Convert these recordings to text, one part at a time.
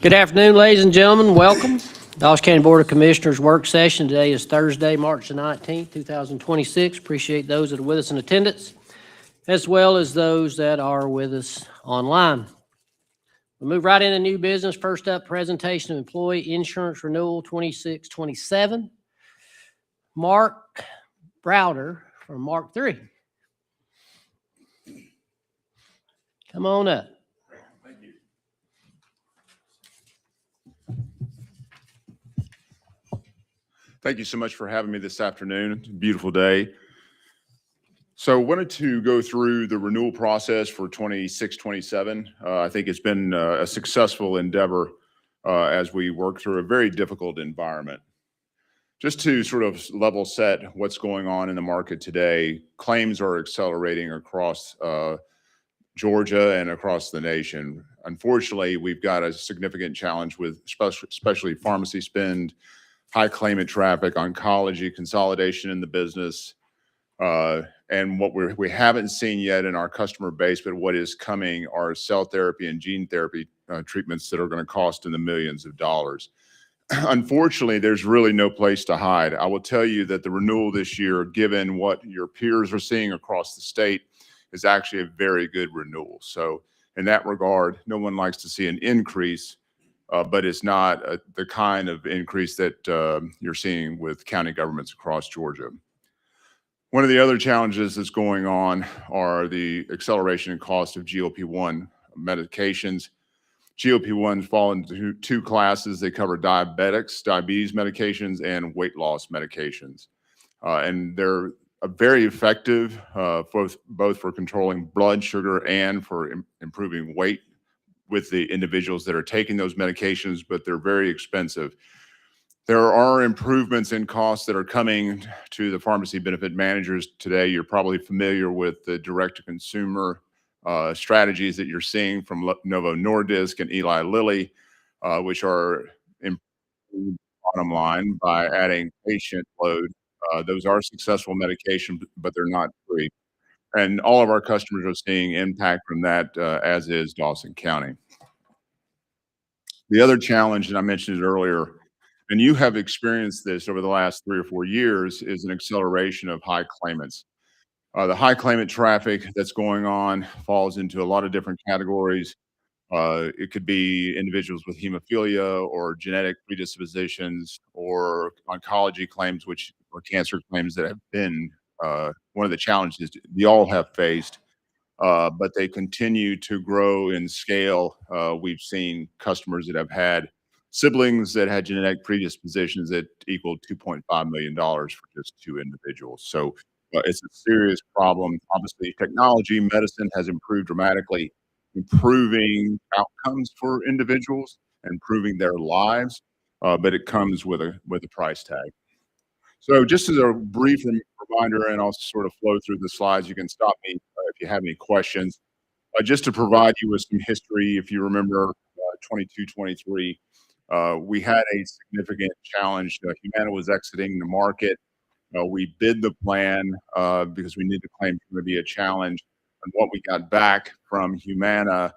Good afternoon, ladies and gentlemen. Welcome. Dawes County Board of Commissioners work session. Today is Thursday, March the 19th, 2026. Appreciate those that are with us in attendance, as well as those that are with us online. We'll move right into new business. First up, presentation of employee insurance renewal 2627. Mark Browder from Mark III. Come on up. Thank you so much for having me this afternoon. It's a beautiful day. So wanted to go through the renewal process for 26-27. I think it's been a successful endeavor as we work through a very difficult environment. Just to sort of level set what's going on in the market today, claims are accelerating across Georgia and across the nation. Unfortunately, we've got a significant challenge with especially pharmacy spend, high claimant traffic, oncology, consolidation in the business, and what we haven't seen yet in our customer base, but what is coming are cell therapy and gene therapy treatments that are going to cost in the millions of dollars. Unfortunately, there's really no place to hide. I will tell you that the renewal this year, given what your peers are seeing across the state, is actually a very good renewal. So in that regard, no one likes to see an increase, but it's not the kind of increase that you're seeing with county governments across Georgia. One of the other challenges that's going on are the acceleration in cost of GLP-1 medications. GLP-1s fall into two classes. They cover diabetes medications, and weight loss medications. And they're very effective both for controlling blood sugar and for improving weight with the individuals that are taking those medications, but they're very expensive. There are improvements in costs that are coming to the pharmacy benefit managers today. You're probably familiar with the direct-to-consumer strategies that you're seeing from Novo Nordisk and Eli Lilly, which are improving the bottom line by adding patient load. Those are successful medications, but they're not free. And all of our customers are seeing impact from that, as is Dawson County. The other challenge, and I mentioned it earlier, and you have experienced this over the last 3 or 4 years, is an acceleration of high claimants. The high claimant traffic that's going on falls into a lot of different categories. It could be individuals with hemophilia or genetic predispositions or oncology claims, which are cancer claims that have been one of the challenges we all have faced. But they continue to grow in scale. We've seen customers that have had siblings that had genetic predispositions that equaled $2.5 million for just 2 individuals. So it's a serious problem. Obviously, technology, medicine has improved dramatically, improving outcomes for individuals, improving their lives, but it comes with a price tag. So just as a brief reminder, and I'll sort of flow through the slides, you can stop me if you have any questions. Just to provide you with some history, if you remember 22-23, we had a significant challenge. Humana was exiting the market. We bid the plan because we knew the claim was going to be a challenge. And what we got back from Humana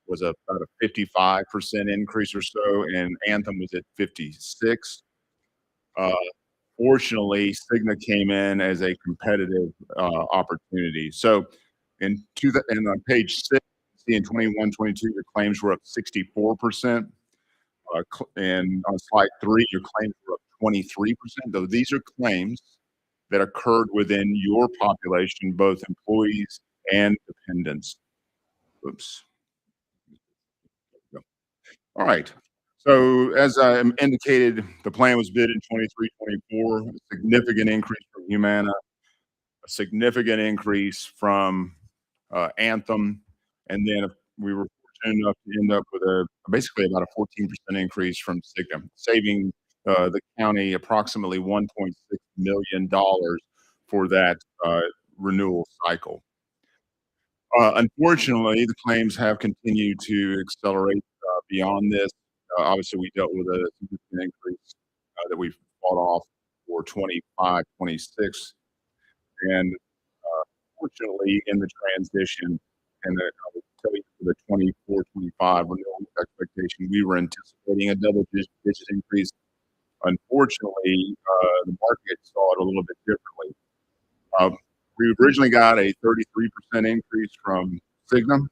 was about a 55% increase or so, and Anthem was at 56. Fortunately, Cigna came in as a competitive opportunity. So on page 6, see in 21-22, your claims were up 64%. And on slide 3, your claims were up 23%. Though these are claims that occurred within your population, both employees and dependents. Oops. All right. So as I indicated, the plan was bid in 23-24, a significant increase from Humana, a significant increase from Anthem, and then we were fortunate enough to end up with basically about a 14% increase from Cigna, saving the county approximately $1.6 million for that renewal cycle. Unfortunately, the claims have continued to accelerate beyond this. Obviously, we dealt with a significant increase that we fought off for 25-26. And fortunately, in the transition, and tell you for the 24-25 renewal expectation, we were anticipating a double-digit increase. Unfortunately, the market saw it a little bit differently. We originally got a 33% increase from Cigna.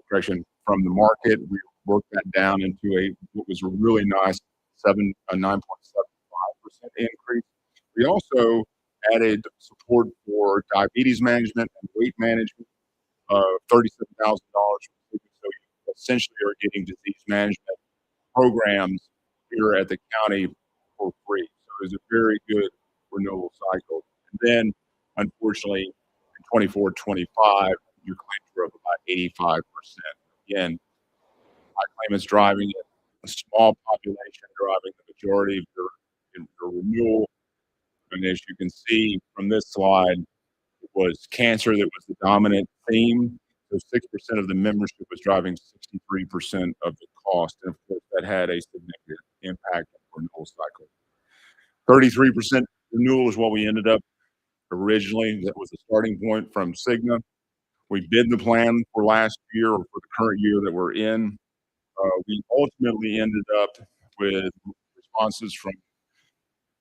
Correction, from the market. We worked that down into what was a really nice 9.75% increase. We also added support for diabetes management and weight management of $37,000. So you essentially are getting disease management programs here at the county for free. So it was a very good renewal cycle. And then, unfortunately, in 24-25, your claims were up about 85%. Again, my claim is driving it. A small population driving the majority of your renewal. And as you can see from this slide, it was cancer that was the dominant theme. So 6% of the membership was driving 63% of the cost. And of course, that had a significant impact on the renewal cycle. 33% renewal is what we ended up originally. That was the starting point from Cigna. We bid the plan for last year or for the current year that we're in. We ultimately ended up with responses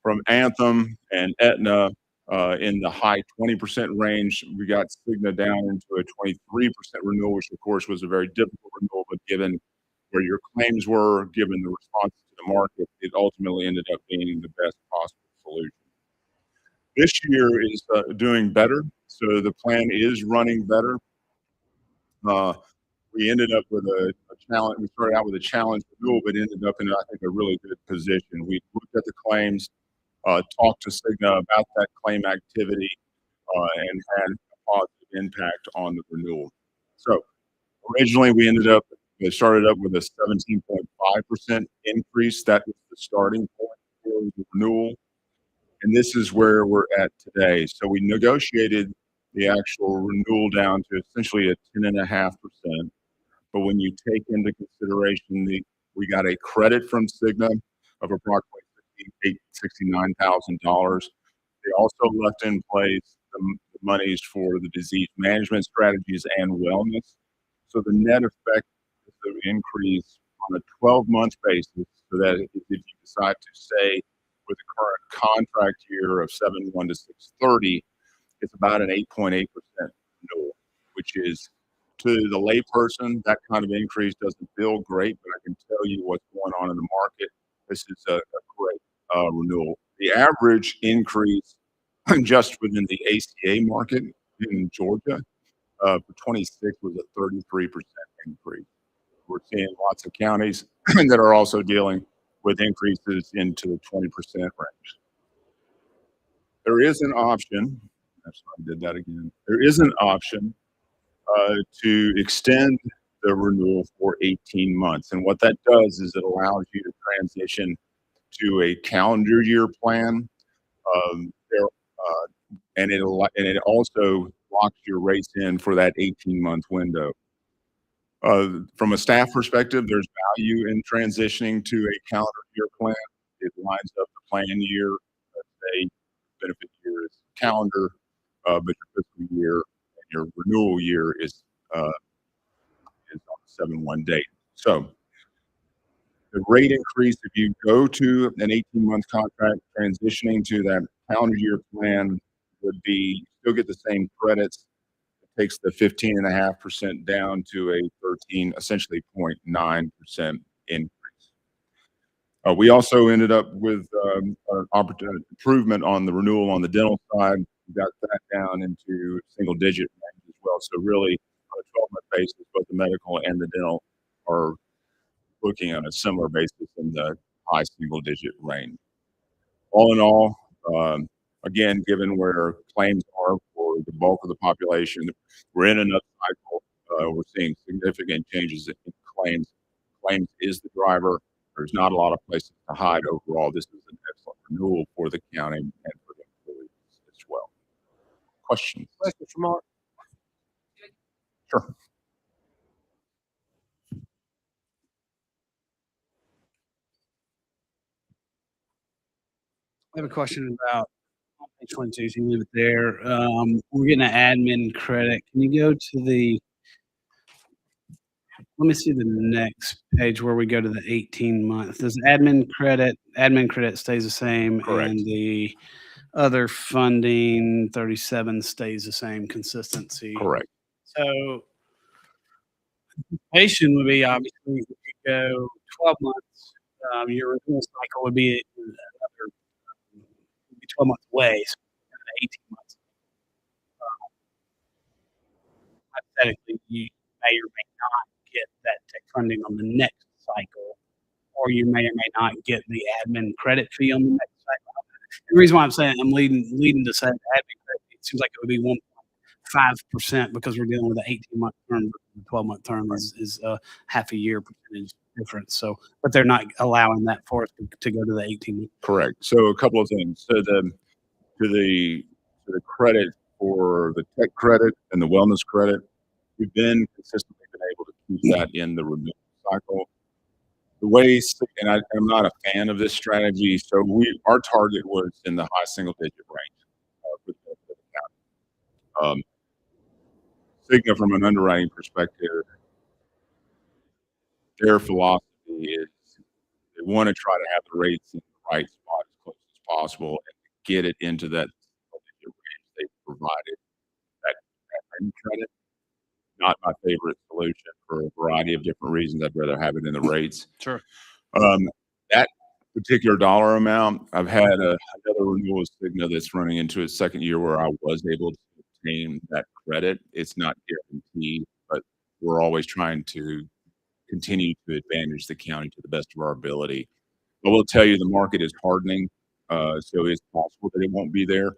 from Anthem and Aetna in the high 20% range. We got Cigna down into a 23% renewal, which of course was a very difficult renewal, but given where your claims were, given the response to the market, it ultimately ended up being the best possible solution. This year is doing better, so the plan is running better. We ended up with a challenge. We started out with a challenge renewal, but ended up in, I think, a really good position. We looked at the claims, talked to Cigna about that claim activity, and had a positive impact on the renewal. So originally, we started up with a 17.5% increase. That was the starting point for the renewal. And this is where we're at today. So we negotiated the actual renewal down to essentially a 10.5%. But when you take into consideration we got a credit from Cigna of approximately $69,000. They also left in place the monies for the disease management strategies and wellness. So the net effect is the increase on a 12-month basis, so that if you decide to stay with the current contract year of 7/1 to 6/30, it's about an 8.8% renewal, which is, to the layperson, that kind of increase doesn't feel great, but I can tell you what's going on in the market. This is a great renewal. The average increase just within the ACA market in Georgia for 26 was a 33% increase. We're seeing lots of counties that are also dealing with increases into the 20% range. There is an option. I'm sorry, I did that again. There is an option to extend the renewal for 18 months. And what that does is it allows you to transition to a calendar year plan. And it also locks your rates in for that 18-month window. From a staff perspective, there's value in transitioning to a calendar year plan. It lines up the plan year. Let's say benefit year is calendar, but your fiscal year and your renewal year is on the 7/1 date. So the rate increase, if you go to an 18-month contract, transitioning to that calendar year plan would be, you'll get the same credits. It takes the 15.5% down to a 13, essentially 0.9% increase. We also ended up with an improvement on the renewal on the dental side. We got that down into single digit range as well. So really, on a 12-month basis, both the medical and the dental are looking on a similar basis in the high single digit range. All in all, again, given where claims are for the bulk of the population, we're in another cycle. We're seeing significant changes in claims. Claims is the driver. There's not a lot of places to hide overall. This is an excellent renewal for the county and for the employees as well. Questions? Questions from Mark? Sure. I have a question about page 22, so you leave it there. We're getting an admin credit. Can you go to let me see the next page where we go to the 18 months. Does admin credit stays the same, Correct. and the other funding 37 stays the same, consistency. Correct. So anticipation would be obviously if you go 12 months, your renewal cycle would be another 12 months away, so 18 months. Hypothetically, you may or may not get that tech funding on the next cycle, or you may or may not get the admin credit fee on the next cycle. The reason why I'm saying I'm leading to say the admin credit fee, it seems like it would be 1.5% because we're dealing with an 18-month term. The 12-month term is half a year percentage difference. So, but they're not allowing that for us to go to the 18 months. Correct. So a couple of things. So the credit for the tech credit and the wellness credit, we've been consistently been able to keep that in the renewal cycle. The way, and I'm not a fan of this strategy, so our target was in the high single digit range for the county. Cigna, from an underwriting perspective, their philosophy is they want to try to have the rates in the right spot as close as possible and get it into that range they provided that range credit. Not my favorite solution for a variety of different reasons. I'd rather have it in the rates. Sure. That particular dollar amount, I've had another renewal with Cigna that's running into its second year where I was able to obtain that credit. It's not guaranteed, but we're always trying to continue to advantage the county to the best of our ability. I will tell you the market is hardening, so it's possible that it won't be there.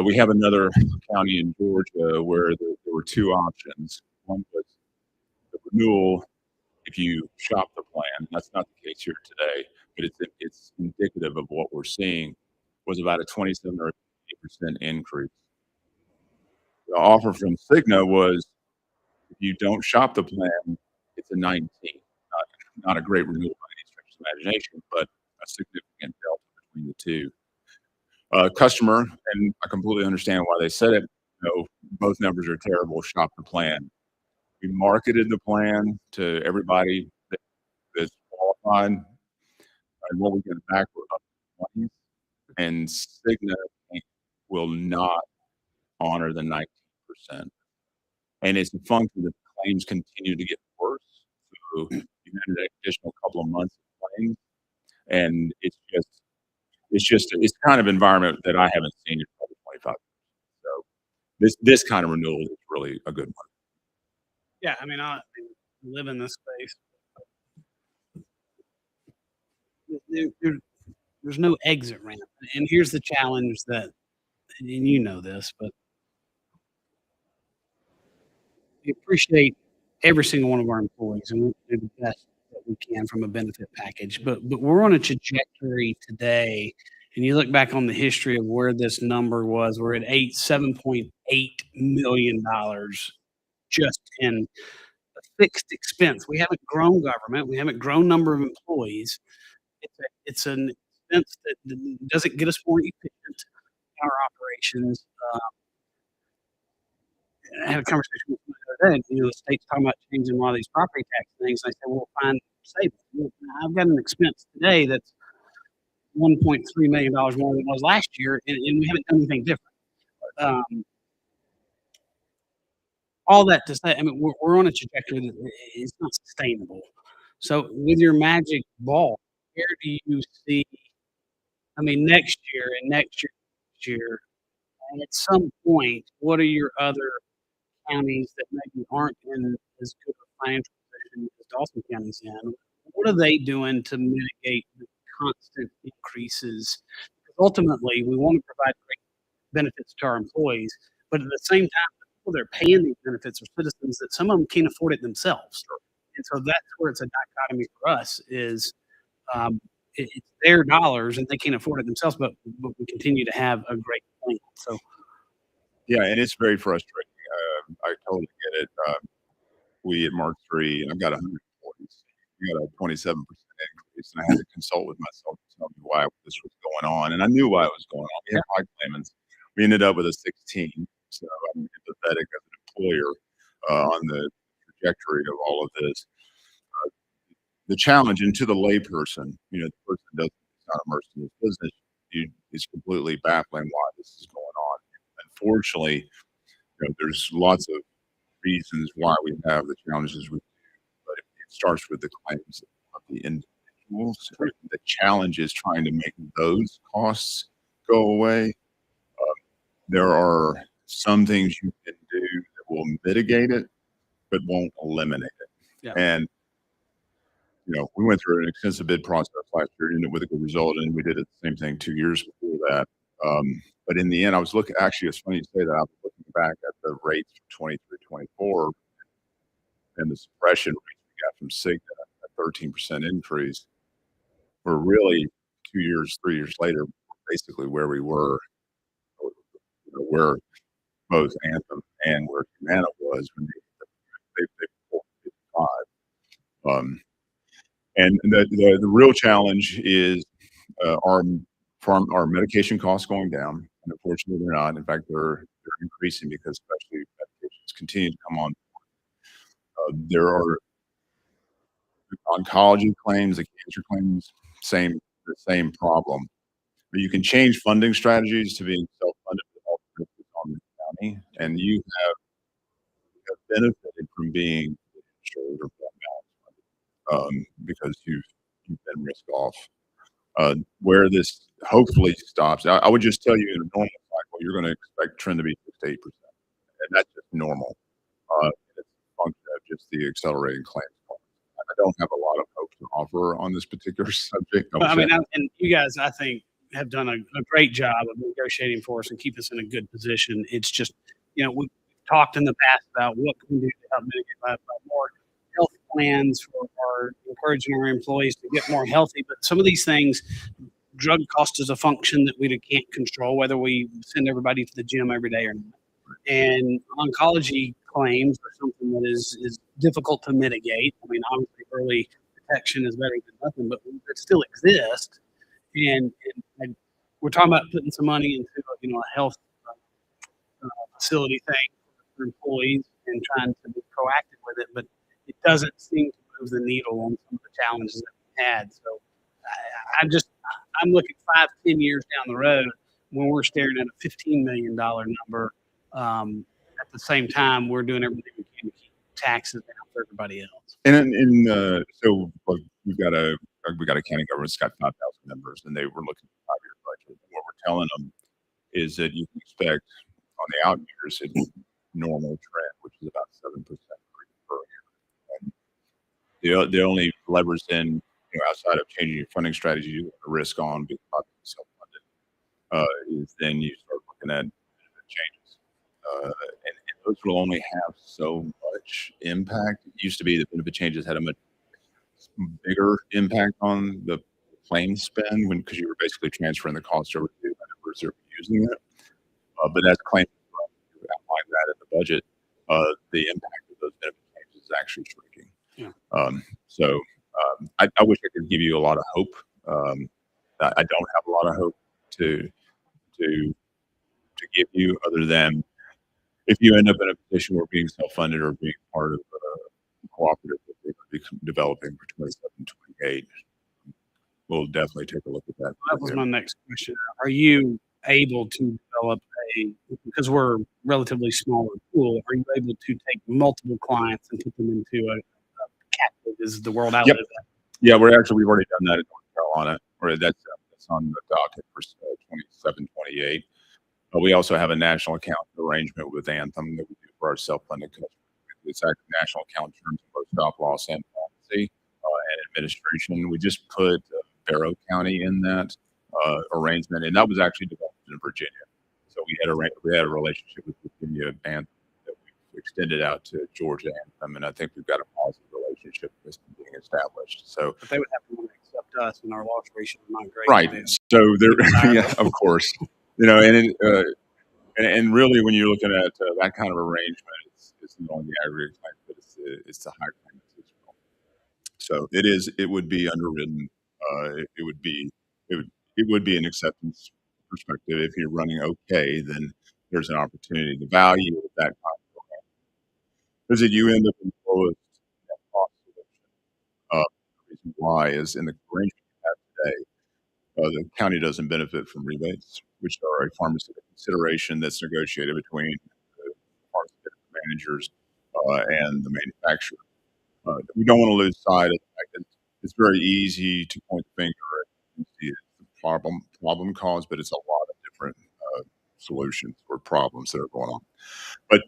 We have another county in Georgia where there were two options. One was the renewal if you shop the plan. That's not the case here today, but it's indicative of what we're seeing, was about a 27 or 8% increase. The offer from Cigna was if you don't shop the plan, it's a 19. Not a great renewal by any stretch of imagination, but a significant delta between the two. Customer, and I completely understand why they said it, both numbers are terrible, shop the plan. We marketed the plan to everybody that's qualified, and what we get back were up to 20s, and Cigna will not honor the 19%. And it's a function that claims continue to get worse. So you had an additional couple of months of claims, and it's the kind of environment that I haven't seen in probably 25 years. So this kind of renewal is really a good one. Yeah, I mean, I live in this space. There's no exit ramp, and here's the challenge that, and you know this, but we appreciate every single one of our employees, and we do the best that we can from a benefit package. But we're on a trajectory today, and you look back on the history of where this number was. We're at $7.8 million just in a fixed expense. We haven't grown government. We haven't grown number of employees. It's an expense that doesn't get us more efficient in our operations. I had a conversation with them the other day. The state's talking about changing a lot of these property tax things. I said, "Well, find savings." Well, I've got an expense today that's $1.3 million more than it was last year, and we haven't done anything different. All that to say, I mean, we're on a trajectory that is not sustainable. So, with your magic ball, where do you see? I mean, next year, and at some point, what are your other counties that maybe aren't in as good a financial position as Dawson County's in? What are they doing to mitigate the constant increases? Because ultimately, we want to provide great benefits to our employees, but at the same time, the people they're paying these benefits are citizens that some of them can't afford it themselves. And so that's where it's a dichotomy for us is it's their dollars and they can't afford it themselves, but we continue to have a great plan. So, yeah, and it's very frustrating. I totally get it. We at Mark III, I've got 100 employees. We got a 27% increase, and I had to consult with myself to tell me why this was going on, and I knew why it was going on. We had high claimants. We ended up with a 16, so I'm empathetic as an employer on the trajectory of all of this. The challenge, and to the layperson, the person doesn't is not immersed in this business, is completely baffling why this is going on. Unfortunately, there's lots of reasons why we have the challenges we do, but it starts with the claims of the individuals. The challenge is trying to make those costs go away. There are some things you can do that will mitigate it, but won't eliminate it. Yeah. And we went through an extensive bid process last year, ended with a good result, and we did the same thing 2 years before that. But in the end, I was looking. Actually, it's funny you say that. I was looking back at the rates for 23, 24, and the suppression rates we got from Cigna, a 13% increase. We're really 2 years, 3 years later, basically where we were, where both Anthem and where Humana was when they pulled 55. And the real challenge is our medication costs going down. And unfortunately, they're not. In fact, they're increasing because especially medications continue to come on. There are oncology claims, the cancer claims, the same problem. But you can change funding strategies to being self-funded with all the risks on the county, and you have benefited from being insured or because you've been risk off. Where this hopefully stops, I would just tell you in a normal cycle, you're going to expect trend to be 6 to 8%, and that's just normal. It's a function of just the accelerating claims. I don't have a lot of hope to offer on this particular subject. But I mean, and you guys, I think, have done a great job of negotiating for us and keep us in a good position. It's just, we've talked in the past about what can we do to help mitigate by more health plans for encouraging our employees to get more healthy. But some of these things, drug cost is a function that we can't control, whether we send everybody to the gym every day or not. And oncology claims are something that is difficult to mitigate. I mean, obviously, early detection is better than nothing, but it still exists. And we're talking about putting some money into a health facility thing for employees and trying to be proactive with it, but it doesn't seem to move the needle on some of the challenges that we had. So I'm looking 5-10 years down the road when we're staring at a $15 million number. At the same time, we're doing everything we can to keep taxes down for everybody else. And so we've got a county government that's got 5,000 members, and they were looking at a 5-year budget. And what we're telling them is that you can expect on the out years a normal trend, which is about 7% per year. And the only levers then, outside of changing your funding strategy, you have a risk on being self-funded, is then you start looking at changes. And those will only have so much impact. It used to be that benefit changes had a much bigger impact on the claim spend because you were basically transferring the cost over to the members that were using it. But as claims outline that in the budget, the impact of those benefit changes is actually shrinking. Yeah. So I wish I could give you a lot of hope. I don't have a lot of hope to give you, other than if you end up in a position where being self-funded or being part of a cooperative that they're developing for 27, 28, we'll definitely take a look at that. That was my next question. Are you able to develop because we're a relatively smaller pool, are you able to take multiple clients and put them into a captive? Is the world out? Yep. Yeah, we've already done that in North Carolina. That's on the docket for 27, 28. We also have a national account arrangement with Anthem that we do for our self-funded customers. It's actually national account terms of both stop loss and policy and administration. We just put Barrow County in that arrangement, and that was actually developed in Virginia. So we had a relationship with Virginia Anthem that we extended out to Georgia Anthem, and I think we've got a positive relationship that's being established. So, but they would have to want to accept us, and our loss ratio is not great. Right. So there, yeah, of course. And really, when you're looking at that kind of arrangement, it's not only the aggregate claim, but it's the high claimants as well. So it would be underwritten. it would be an acceptance perspective. If you're running okay, then there's an opportunity. The value of that contract is that you end up in the lowest net cost solution. The reason why is in the arrangement you have today, the county doesn't benefit from rebates, which are a pharmaceutical consideration that's negotiated between the pharmaceutical managers and the manufacturer. We don't want to lose sight of the fact that it's very easy to point the finger at the problem caused, but it's a lot of different solutions or problems that are going on. But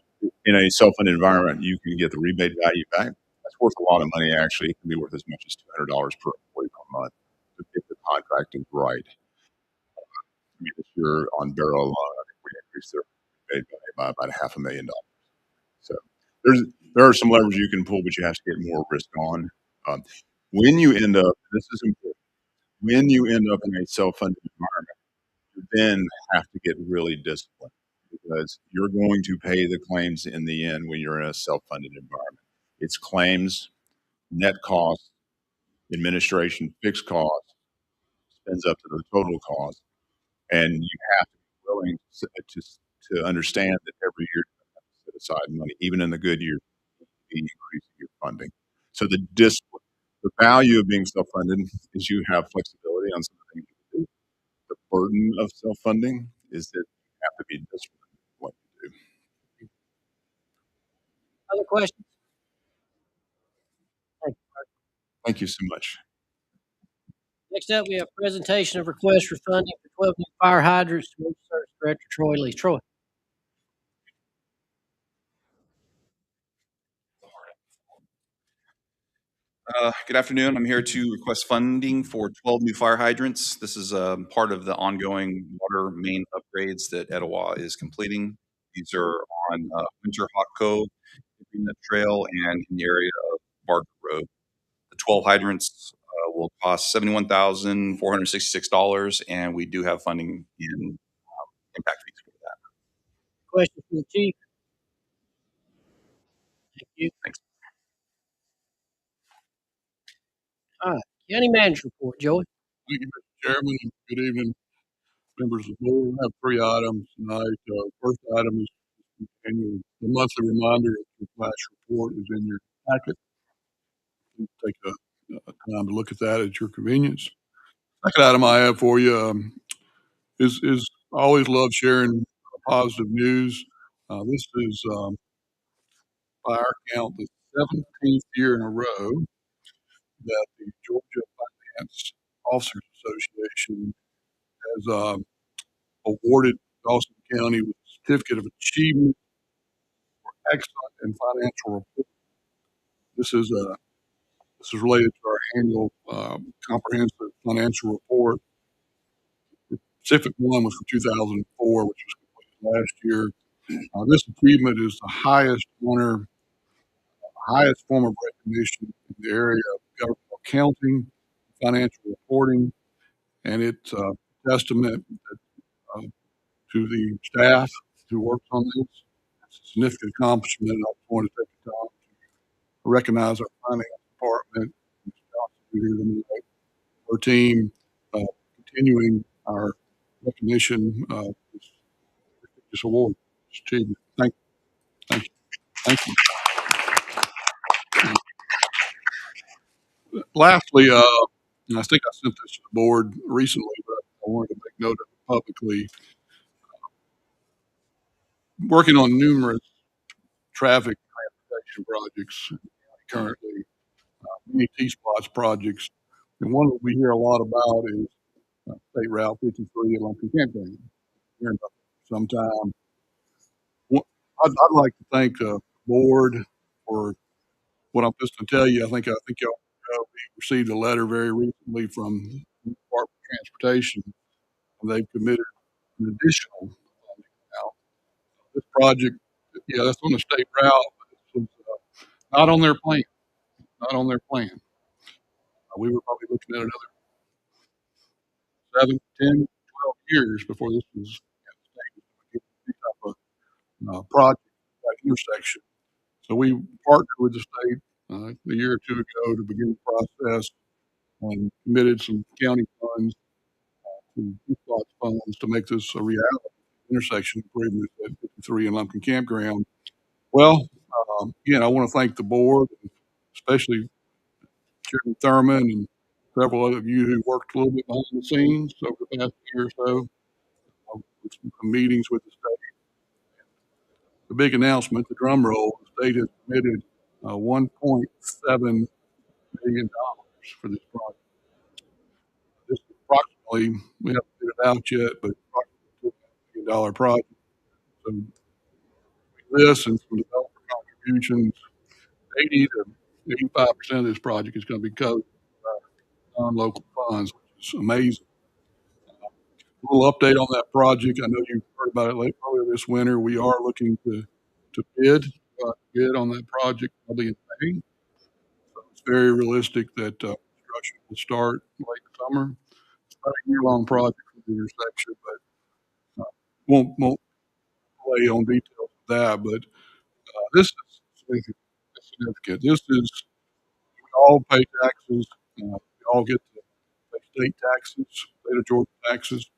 in a self-funded environment, you can get the rebate value back. That's worth a lot of money, actually. It can be worth as much as $200 per employee per month if the contracting is right. I mean, this year on Barrow alone, I think we increased their rebate value by about $500,000. So there are some levers you can pull, but you have to get more risk on. Um, when you end up, this is important, when you end up in a self-funded environment, you then have to get really disciplined because you're going to pay the claims in the end when you're in a self-funded environment. It's claims, net cost, administration, fixed cost, spends up to the total cost, and you have to be willing to understand that every year you have to set aside money, even in the good years, be increasing your funding. So the discipline, the value of being self-funded is you have flexibility on some of the things you do. The burden of self-funding is that you have to be disciplined in what you do. Other questions? Thank you. Thank you so much. Next up, we have presentation of request for funding for 12 new fire hydrants. Research Director Troy Lee. Troy. Good afternoon. I'm here to request funding for 12 new fire hydrants. This is part of the ongoing water main upgrades that Etowah is completing. These are on Winter Hawk Cove, Peanut Trail, and in the area of Barker Road. The 12 hydrants will cost $71,466, and we do have funding in impact fees for that. Question for the chief. Thank you. Thanks. All right. County manager report, Joey. Thank you, Mr. Chairman, and good evening, members of the board. We have 3 items tonight. First item is the monthly reminder of your flash report is in your packet. Take a time to look at that at your convenience. Second item I have for you is I always love sharing positive news. This is by our count the 17th year in a row that the Georgia Finance Officers Association has awarded Dawson County with a certificate of achievement for excellent in financial reporting. This is related to our annual comprehensive financial report. The specific one was for 2004, which was completed last year. This achievement is the highest honor, highest form of recognition in the area of government accounting, financial reporting, and it's a testament to the staff who works on this. It's a significant accomplishment. I just want to take the time to recognize our finance department, our team, continuing our recognition of this award, this achievement. Thank you. Thank you. Lastly, and I think I sent this to the board recently, but I wanted to make note of it publicly. Working on numerous traffic transportation projects currently, many T-Spots projects. And one that we hear a lot about is State Route 53 at Lumpkin Campground. Here in some time. I'd like to thank the board for what I'm just going to tell you. I think y'all we received a letter very recently from the Department of Transportation, and they've committed an additional funding now. This project, yeah, that's on the state route, but it's not on their plan. Not on their plan. We were probably looking at another 7, 10, 12 years before this was any type of project at that intersection. So we partnered with the state a year or 2 ago to begin the process and committed some county funds some spots funds to make this a reality. Intersection improvements at 53 and Lumpkin Campground. Well, again, I want to thank the board, especially Chairman Thurman and several of you who worked a little bit behind the scenes over the past year or so, with some meetings with the state. The big announcement, the drum roll, the state has committed $1.7 million for this project. This is approximately, we haven't figured it out yet, but approximately $2 million project. So this and some developer contributions, 80 to 85% of this project is going to be covered by non-local funds, which is amazing. A little update on that project. I know you've heard about it earlier this winter. We are looking to bid on that project probably in May. So it's very realistic that construction will start late summer. It's about a year-long project for the intersection, but won't lay on details of that. But this is significant. This is, we all pay taxes. We all get to pay state taxes, state of Georgia taxes. And,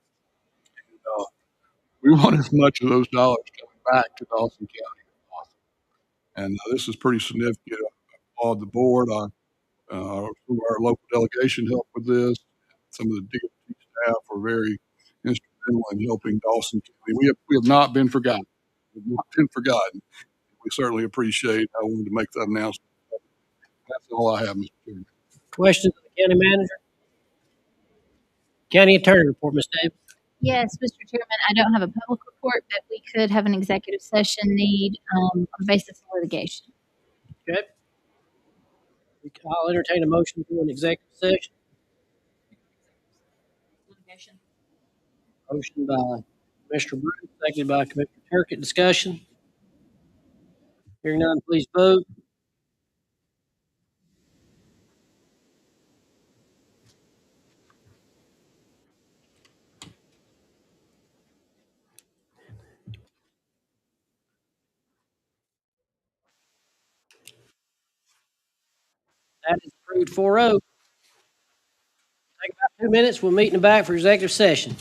we want as much of those dollars coming back to Dawson County as possible. And this is pretty significant. I applaud the board. Some of our local delegation helped with this. Some of the DOT staff were very instrumental in helping Dawson County. We have not been forgotten. We've not been forgotten. We certainly appreciate it. I wanted to make that announcement. That's all I have, Mr. Chairman. Questions of the county manager? County attorney report, Ms. Davis. Yes, Mr. Chairman, I don't have a public report, but we could have an executive session need on the basis of litigation. Okay. I'll entertain a motion for an executive session. Litigation. Motion by Commissioner Bruce, seconded by Commissioner Turkett. Discussion. Hearing none, please vote. That is approved 4-0. Take about 2 minutes. We'll meet in the back for executive session.